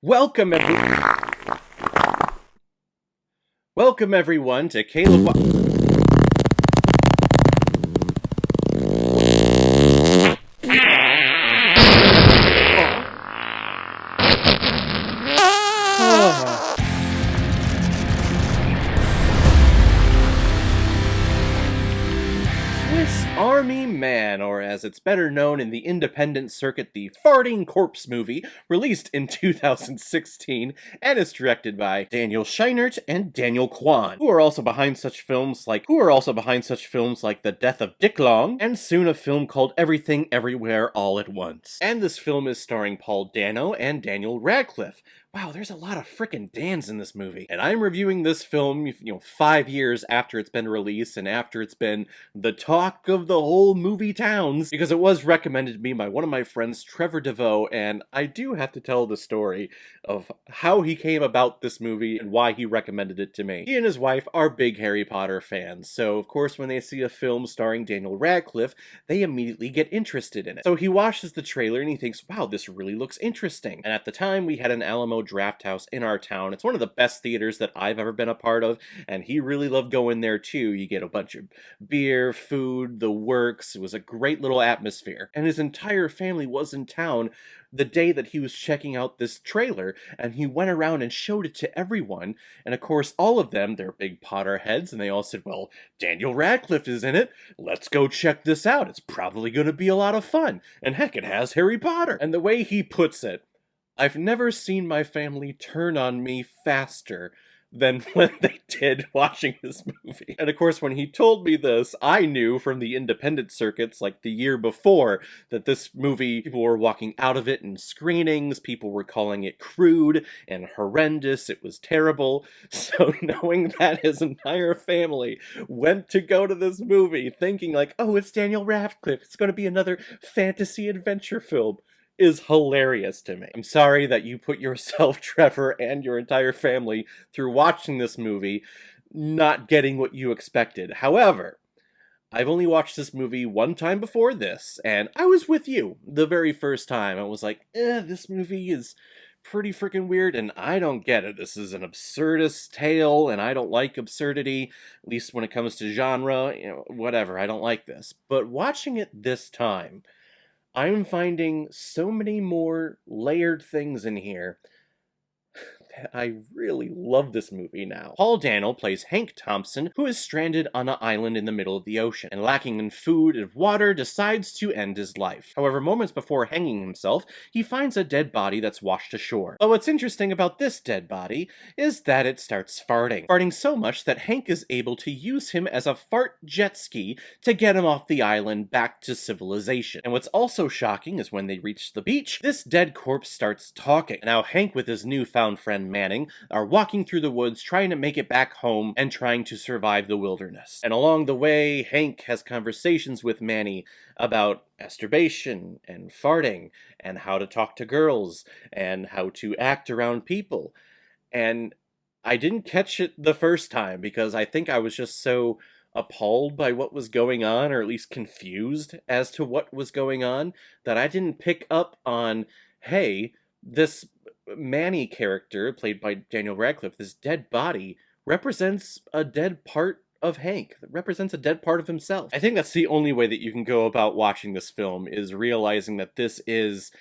Welcome welcome everyone to Caleb. Swiss Army Man, or as it's better known in the independent circuit, the Farting Corpse movie, released in 2016, and is directed by Daniel Scheinert and Daniel Kwan, who are also behind such films like The Death of Dick Long, and soon a film called Everything Everywhere All at Once. And this film is starring Paul Dano and Daniel Radcliffe. Wow, there's a lot of frickin' Dans in this movie. And I'm reviewing this film, 5 years after it's been released and after it's been the talk of the whole movie towns, because it was recommended to me by one of my friends, Trevor DeVoe, and I do have to tell the story of how he came about this movie and why he recommended it to me. He and his wife are big Harry Potter fans, so of course when they see a film starring Daniel Radcliffe, they immediately get interested in it. So he watches the trailer and he thinks, wow, this really looks interesting. And at the time, we had an Alamo Drafthouse in our town. It's one of the best theaters that I've ever been a part of, and he really loved going there too. You get a bunch of beer, food, the works. It was a great little atmosphere. And his entire family was in town the day that he was checking out this trailer, and he went around and showed it to everyone. And of course, all of them, they're big Potter heads, and they all said, well, Daniel Radcliffe is in it. Let's go check this out. It's probably going to be a lot of fun. And heck, it has Harry Potter. And the way he puts it, I've never seen my family turn on me faster than when they did watching this movie. And of course, when he told me this, I knew from the independent circuits like the year before that this movie, people were walking out of it in screenings, people were calling it crude and horrendous, it was terrible. So knowing that his entire family went to go to this movie thinking like, oh, it's Daniel Radcliffe, it's going to be another fantasy adventure film, is hilarious to me. I'm sorry that you put yourself, Trevor, and your entire family through watching this movie, not getting what you expected. However, I've only watched this movie one time before this, and I was with you the very first time. I was like, this movie is pretty freaking weird, and I don't get it. This is an absurdist tale, and I don't like absurdity, at least when it comes to genre, whatever, I don't like this. But watching it this time, I'm finding so many more layered things in here. I really love this movie now. Paul Dano plays Hank Thompson, who is stranded on an island in the middle of the ocean, and lacking in food and water, decides to end his life. However, moments before hanging himself, he finds a dead body that's washed ashore. But what's interesting about this dead body is that it starts farting. Farting so much that Hank is able to use him as a fart jet ski to get him off the island back to civilization. And what's also shocking is when they reach the beach, this dead corpse starts talking. Now Hank, with his newfound friend Manning, are walking through the woods trying to make it back home and trying to survive the wilderness. And along the way, Hank has conversations with Manny about masturbation and farting and how to talk to girls and how to act around people. And I didn't catch it the first time because I think I was just so appalled by what was going on, or at least confused as to what was going on, that I didn't pick up on, hey, this Manny character, played by Daniel Radcliffe, this dead body, represents a dead part of Hank, that represents a dead part of himself. I think that's the only way that you can go about watching this film, is realizing that this is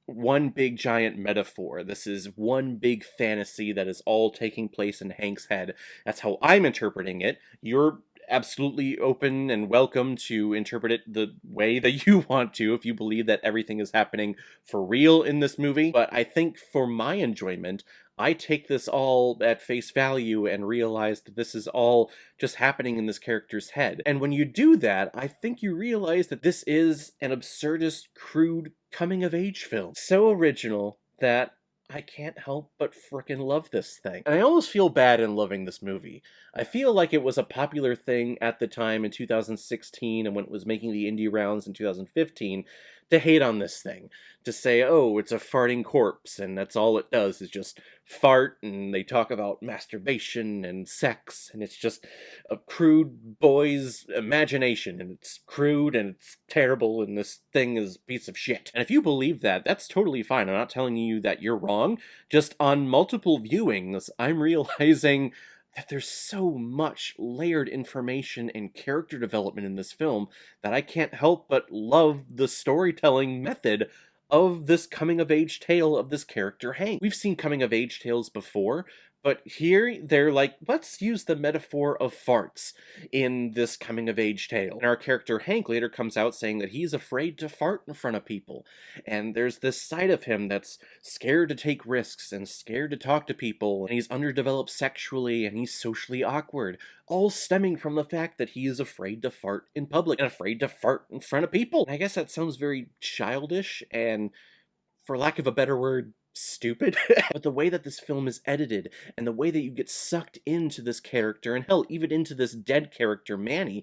one big giant metaphor. This is one big fantasy that is all taking place in Hank's head. That's how I'm interpreting it. You're absolutely open and welcome to interpret it the way that you want to, if you believe that everything is happening for real in this movie. But I think for my enjoyment, I take this all at face value and realize that this is all just happening in this character's head. And when you do that, I think you realize that this is an absurdist, crude, coming-of-age film. So original that I can't help but frickin' love this thing. And I almost feel bad in loving this movie. I feel like it was a popular thing at the time in 2016 and when it was making the indie rounds in 2015 to hate on this thing, to say, oh, it's a farting corpse, and that's all it does is just fart, and they talk about masturbation and sex, and it's just a crude boy's imagination, and it's crude, and it's terrible, and this thing is a piece of shit. And if you believe that, that's totally fine. I'm not telling you that you're wrong. Just on multiple viewings, I'm realizing that there's so much layered information and character development in this film that I can't help but love the storytelling method of this coming of age tale of this character Hank. We've seen coming of age tales before, but here they're like, let's use the metaphor of farts in this coming of age tale. And our character Hank later comes out saying that he's afraid to fart in front of people. And there's this side of him that's scared to take risks and scared to talk to people, and he's underdeveloped sexually and he's socially awkward, all stemming from the fact that he is afraid to fart in public and afraid to fart in front of people. And I guess that sounds very childish and, for lack of a better word, stupid. But the way that this film is edited and the way that you get sucked into this character, and hell, even into this dead character, Manny,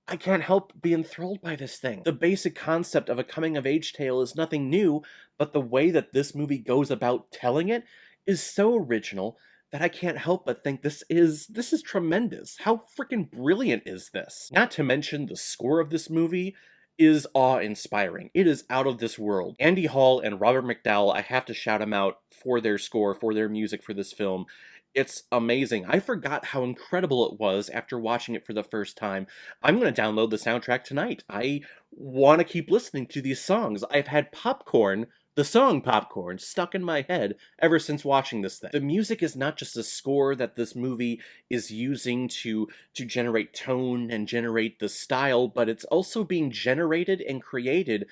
I can't help be enthralled by this thing. The basic concept of a coming-of-age tale is nothing new, but the way that this movie goes about telling it is so original that I can't help but think this is tremendous. How freaking brilliant is this? Not to mention the score of this movie is awe-inspiring. It is out of this world. Andy Hall and Robert McDowell, I have to shout them out for their score, for their music for this film. It's amazing. I forgot how incredible it was after watching it for the first time. I'm going to download the soundtrack tonight. I want to keep listening to these songs. I've had Popcorn, the song Popcorn, stuck in my head ever since watching this thing. The music is not just a score that this movie is using to generate tone and generate the style, but it's also being generated and created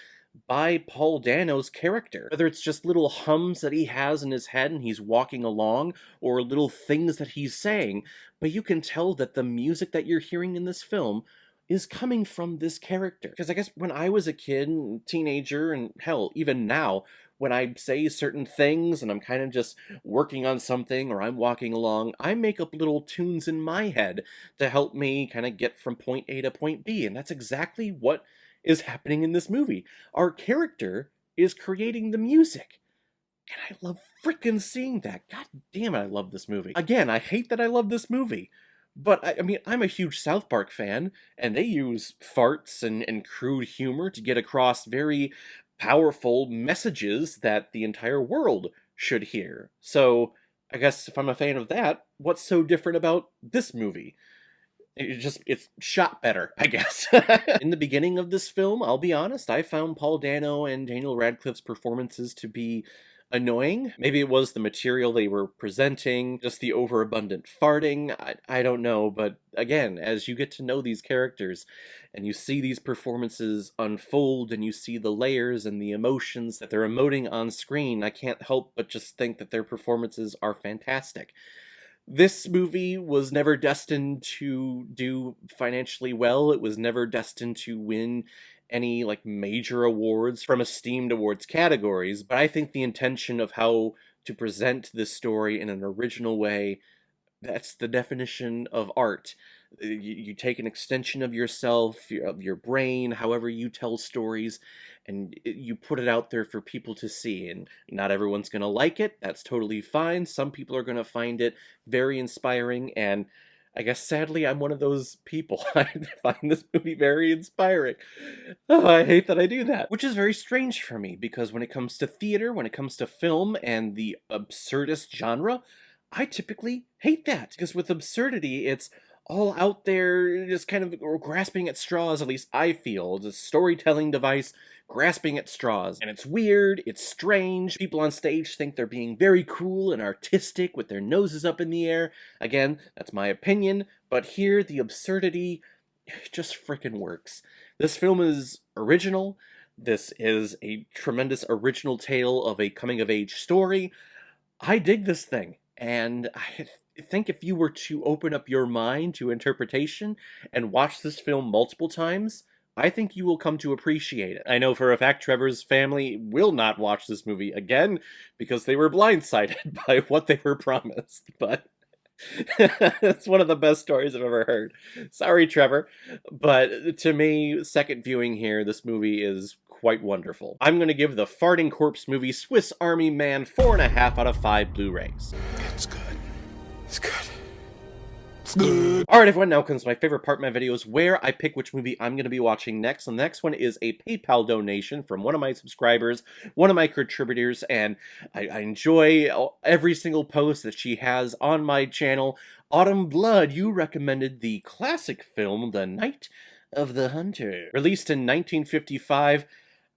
by Paul Dano's character. Whether it's just little hums that he has in his head and he's walking along, or little things that he's saying, but you can tell that the music that you're hearing in this film is coming from this character. Because I guess when I was a kid and teenager, and hell, even now, when I say certain things and I'm kind of just working on something or I'm walking along, I make up little tunes in my head to help me kind of get from point A to point B, and that's exactly what is happening in this movie. Our character is creating the music. And I love freaking seeing that. God damn it, I love this movie. Again, I hate that I love this movie. But, I mean, I'm a huge South Park fan, and they use farts and crude humor to get across very powerful messages that the entire world should hear. So, I guess if I'm a fan of that, what's so different about this movie? It's shot better, I guess. In the beginning of this film, I'll be honest, I found Paul Dano and Daniel Radcliffe's performances to be annoying. Maybe it was the material they were presenting, just the overabundant farting, I don't know, but again, as you get to know these characters, and you see these performances unfold, and you see the layers and the emotions that they're emoting on screen, I can't help but just think that their performances are fantastic. This movie was never destined to do financially well. It was never destined to win any like major awards from esteemed awards categories, but I think the intention of how to present this story in an original way, that's the definition of art. You take an extension of yourself, of your brain, however you tell stories, and you put it out there for people to see. And not everyone's going to like it. That's totally fine. Some people are going to find it very inspiring, and I guess sadly I'm one of those people. I find this movie very inspiring. Oh, I hate that I do that. Which is very strange for me, because when it comes to theater, when it comes to film and the absurdist genre, I typically hate that. Because with absurdity, it's all out there, just kind of grasping at straws, at least I feel. It's a storytelling device grasping at straws. And it's weird, it's strange. People on stage think they're being very cool and artistic with their noses up in the air. Again, that's my opinion, but here the absurdity just frickin' works. This film is original. This is a tremendous original tale of a coming-of-age story. I dig this thing, and I think if you were to open up your mind to interpretation and watch this film multiple times, I think you will come to appreciate it. I know for a fact Trevor's family will not watch this movie again because they were blindsided by what they were promised, but it's one of the best stories I've ever heard. Sorry, Trevor. But to me, second viewing here, this movie is quite wonderful. I'm gonna give the Farting Corpse movie Swiss Army Man 4.5 out of 5 Blu-rays. It's good. It's good. Alright everyone, now comes my favorite part of my videos where I pick which movie I'm going to be watching next. And the next one is a PayPal donation from one of my subscribers, one of my contributors, and I enjoy every single post that she has on my channel. Autumn Blood, you recommended the classic film The Night of the Hunter. Released in 1955.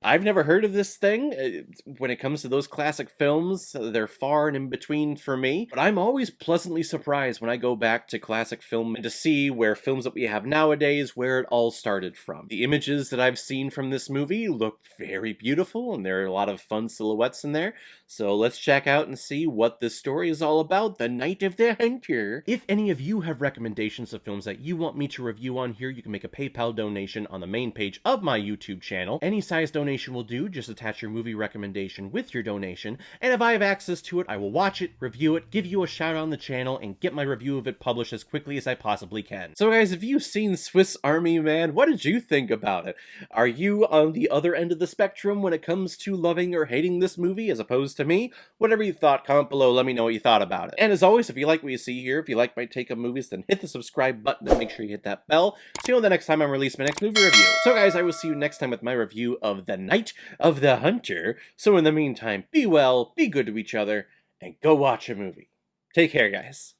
I've never heard of this thing. When it comes to those classic films, they're far and in between for me. But I'm always pleasantly surprised when I go back to classic film and to see where films that we have nowadays, where it all started from. The images that I've seen from this movie look very beautiful, and there are a lot of fun silhouettes in there. So let's check out and see what this story is all about, The Night of the Hunter. If any of you have recommendations of films that you want me to review on here, you can make a PayPal donation on the main page of my YouTube channel. Any size donation will do, just attach your movie recommendation with your donation, and if I have access to it, I will watch it, review it, give you a shout out on the channel, and get my review of it published as quickly as I possibly can. So guys, if you've seen Swiss Army Man, what did you think about it? Are you on the other end of the spectrum when it comes to loving or hating this movie as opposed to me? Whatever you thought, comment below, let me know what you thought about it. And as always, if you like what you see here, if you like my take on movies, then hit the subscribe button and make sure you hit that bell so you know the next time I release my next movie review. So guys, I will see you next time with my review of The Night of the Hunter. So in the meantime, be well, be good to each other, and go watch a movie. Take care, guys.